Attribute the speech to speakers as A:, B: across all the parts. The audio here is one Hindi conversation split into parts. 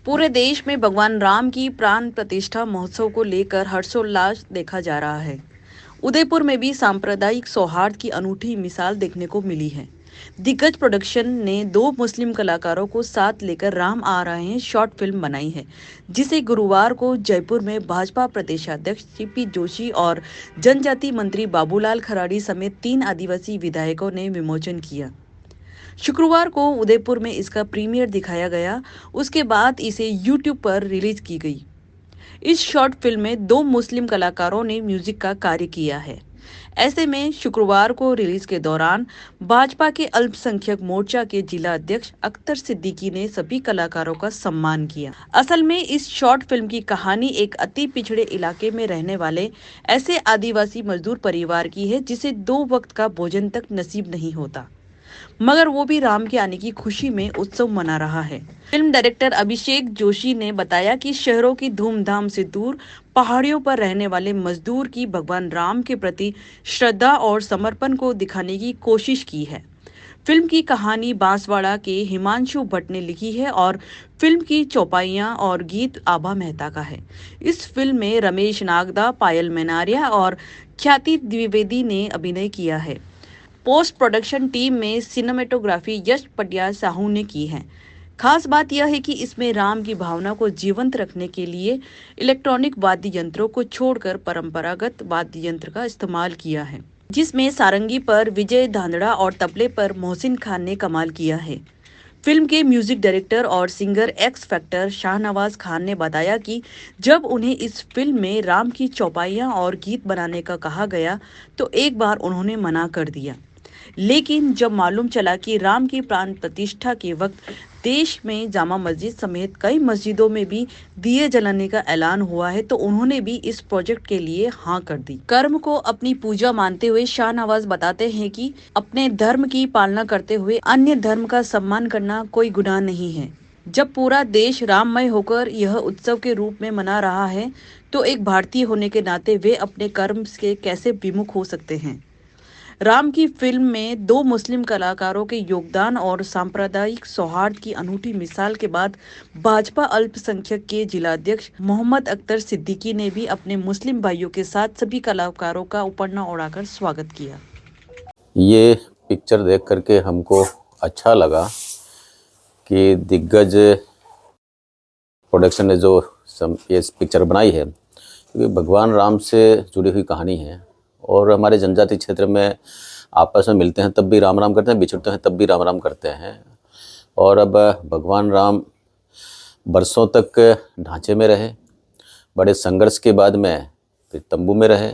A: पूरे देश में भगवान राम की प्राण प्रतिष्ठा महोत्सव को लेकर हर्षोल्लास देखा जा रहा है। उदयपुर में भी सांप्रदायिक सौहार्द की अनूठी मिसाल देखने को मिली है। दिग्गज प्रोडक्शन ने दो मुस्लिम कलाकारों को साथ लेकर राम आ रहे हैं शॉर्ट फिल्म बनाई है, जिसे गुरुवार को जयपुर में भाजपा प्रदेशाध्यक्ष सीपी जोशी और जनजाति मंत्री बाबूलाल खराड़ी समेत 3 आदिवासी विधायकों ने विमोचन किया। शुक्रवार को उदयपुर में इसका प्रीमियर दिखाया गया, उसके बाद इसे यूट्यूब पर रिलीज की गई। इस शॉर्ट फिल्म में दो मुस्लिम कलाकारों ने म्यूजिक का कार्य किया है। ऐसे में शुक्रवार को रिलीज के दौरान भाजपा के अल्पसंख्यक मोर्चा के जिला अध्यक्ष अख्तर सिद्दीकी ने सभी कलाकारों का सम्मान किया। असल में इस शॉर्ट फिल्म की कहानी एक अति पिछड़े इलाके में रहने वाले ऐसे आदिवासी मजदूर परिवार की है जिसे 2 वक्त का भोजन तक नसीब नहीं होता, मगर वो भी राम के आने की खुशी में उत्सव मना रहा है। फिल्म डायरेक्टर अभिषेक जोशी ने बताया कि शहरों की धूमधाम से दूर पहाड़ियों पर रहने वाले मजदूर की भगवान राम के प्रति श्रद्धा और समर्पण को दिखाने की कोशिश की है। फिल्म की कहानी बांसवाड़ा के हिमांशु भट्ट ने लिखी है और फिल्म की चौपाइयां और गीत आभा मेहता का है। इस फिल्म में रमेश नागदा, पायल मेनारिया और ख्याति द्विवेदी ने अभिनय किया है। पोस्ट प्रोडक्शन टीम में सिनेमेटोग्राफी यश पटियाल साहू ने की है। खास बात यह है कि इसमें राम की भावना को जीवंत रखने के लिए इलेक्ट्रॉनिक वाद्य यंत्रों को छोड़कर परंपरागत वाद्य यंत्र का इस्तेमाल किया है, जिसमें सारंगी पर विजय धांधड़ा और तबले पर मोहसिन खान ने कमाल किया है। फिल्म के म्यूजिक डायरेक्टर और singer x factor Shahnawaz Khan ने बताया कि जब उन्हें इस फिल्म में राम की चौपाइयां और गीत बनाने का कहा गया तो एक बार उन्होंने मना कर दिया, लेकिन जब मालूम चला कि राम की प्राण प्रतिष्ठा के वक्त देश में जामा मस्जिद समेत कई मस्जिदों में भी दिए जलाने का ऐलान हुआ है तो उन्होंने भी इस प्रोजेक्ट के लिए हाँ कर दी। कर्म को अपनी पूजा मानते हुए शाहनवाज बताते हैं कि अपने धर्म की पालना करते हुए अन्य धर्म का सम्मान करना कोई गुनाह नहीं है। जब पूरा देश राममय होकर यह उत्सव के रूप में मना रहा है तो एक भारतीय होने के नाते वे अपने कर्म से कैसे विमुख हो सकते हैं। राम की फिल्म में दो मुस्लिम कलाकारों के योगदान और सांप्रदायिक सौहार्द की अनूठी मिसाल के बाद भाजपा अल्पसंख्यक के जिलाध्यक्ष मोहम्मद अख्तर सिद्दीकी ने भी अपने मुस्लिम भाइयों के साथ सभी कलाकारों का उपरना उड़ाकर स्वागत किया।
B: ये पिक्चर देख करके हमको अच्छा लगा कि दिग्गज प्रोडक्शन ने जो ये पिक्चर बनाई है, क्योंकि भगवान राम से जुड़ी हुई कहानी है और हमारे जनजाति क्षेत्र में आपस में मिलते हैं तब भी राम राम करते हैं, बिछड़ते हैं तब भी राम राम करते हैं। और अब भगवान राम बरसों तक ढांचे में रहे, बड़े संघर्ष के बाद में फिर तंबू में रहे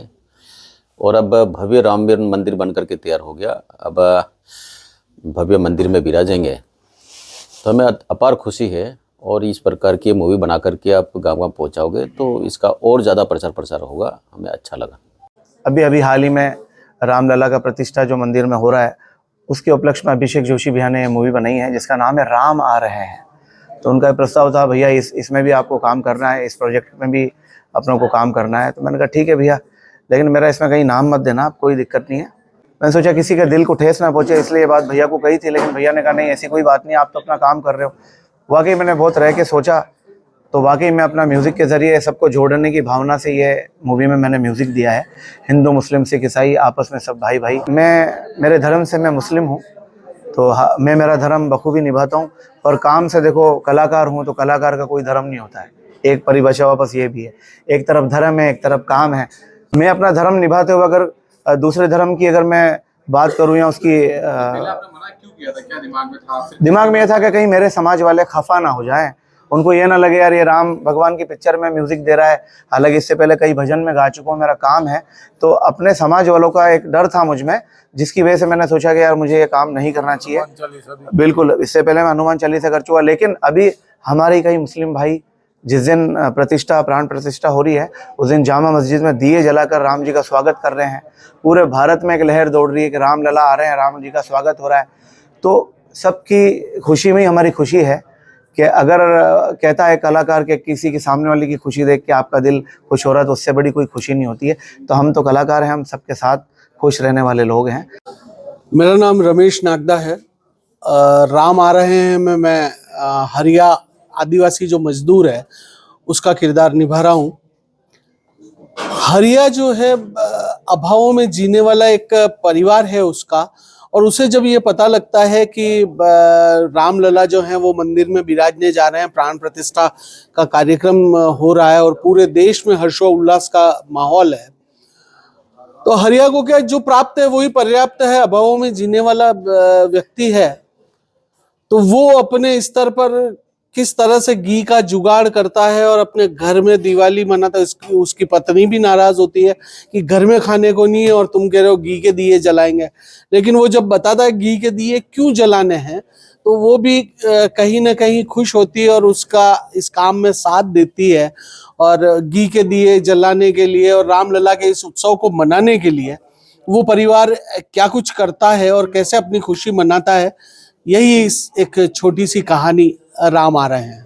B: और अब भव्य राम मंदिर बन करके तैयार हो गया। अब भव्य मंदिर में विराजेंगे तो हमें अपार खुशी है और इस प्रकार की मूवी बना करके आप गाँव पहुँचाओगे तो इसका और ज़्यादा प्रचार प्रसार होगा। हमें अच्छा लगा।
C: अभी हाल ही में रामलला का प्रतिष्ठा जो मंदिर में हो रहा है उसके उपलक्ष्य में अभिषेक जोशी भैया ने मूवी बनाई है जिसका नाम है राम आ रहे हैं। तो उनका प्रस्ताव था भैया इसमें भी आपको काम करना है, इस प्रोजेक्ट में भी अपनों को काम करना है। तो मैंने कहा ठीक है भैया, लेकिन मेरा इसमें कहीं नाम मत देना, आप कोई दिक्कत नहीं है। मैंने सोचा किसी के दिल को ठेस ना पहुंचे, इसलिए ये बात भैया को कही थी, लेकिन भैया ने कहा नहीं ऐसी कोई बात नहीं, आप तो अपना काम कर रहे हो। वाकई मैंने बहुत रह के सोचा तो वाकई मैं अपना म्यूज़िक के ज़रिए सबको जोड़ने की भावना से ये मूवी में मैंने म्यूज़िक दिया है। हिंदू मुस्लिम सिख ईसाई आपस में सब भाई भाई। मेरे धर्म से मैं मुस्लिम हूँ तो मैं मेरा धर्म बखूबी निभाता हूँ। और काम से देखो कलाकार हूँ तो कलाकार का कोई धर्म नहीं होता है, एक परिभाषा वापस ये भी है, एक तरफ धर्म है एक तरफ काम है। मैं अपना धर्म निभाते हुए अगर दूसरे धर्म की अगर मैं बात करूँ या उसकी दिमाग में यह था कि कहीं मेरे समाज वाले खफा ना हो जाएं, उनको ये ना लगे यार ये राम भगवान की पिक्चर में म्यूजिक दे रहा है। हालांकि इससे पहले कई भजन में गा चुका हूँ, मेरा काम है। तो अपने समाज वालों का एक डर था मुझ में, जिसकी वजह से मैंने सोचा कि यार मुझे ये काम नहीं करना चाहिए। बिल्कुल, इससे पहले मैं हनुमान चालीसा कर चुका, लेकिन अभी हमारे कई मुस्लिम भाई जिस दिन प्राण प्रतिष्ठा हो रही है उस दिन जामा मस्जिद में दिए जलाकर राम जी का स्वागत कर रहे हैं। पूरे भारत में एक लहर दौड़ रही है कि राम लला आ रहे हैं, राम जी का स्वागत हो रहा है। तो सबकी खुशी में ही हमारी खुशी है कि अगर कहता है कलाकार के किसी के सामने वाले की खुशी देख के आपका दिल खुश हो रहा है तो उससे बड़ी कोई खुशी नहीं होती है। तो हम तो कलाकार हैं, हम सबके साथ खुश रहने वाले लोग हैं।
D: मेरा नाम रमेश नागदा है। राम आ रहे हैं में मैं हरिया आदिवासी जो मजदूर है उसका किरदार निभा रहा हूँ। हरिया जो है अभावों में जीने वाला एक परिवार है उसका, और उसे जब ये पता लगता है कि रामलला जो है वो मंदिर में विराजने जा रहे हैं, प्राण प्रतिष्ठा का कार्यक्रम हो रहा है और पूरे देश में हर्षोल्लास का माहौल है, तो हरिया को क्या जो प्राप्त है वही पर्याप्त है। अभावों में जीने वाला व्यक्ति है तो वो अपने स्तर पर किस तरह से घी का जुगाड़ करता है और अपने घर में दिवाली मनाता है। उसकी पत्नी भी नाराज होती है कि घर में खाने को नहीं है और तुम कह रहे हो घी के दिए जलाएंगे, लेकिन वो जब बताता है घी के दिए क्यों जलाने हैं तो वो भी कहीं ना कहीं खुश होती है और उसका इस काम में साथ देती है। और घी के दिए जलाने के लिए और रामलला के इस उत्सव को मनाने के लिए वो परिवार क्या कुछ करता है और कैसे अपनी खुशी मनाता है, यही इस एक छोटी सी कहानी राम आ रहे हैं।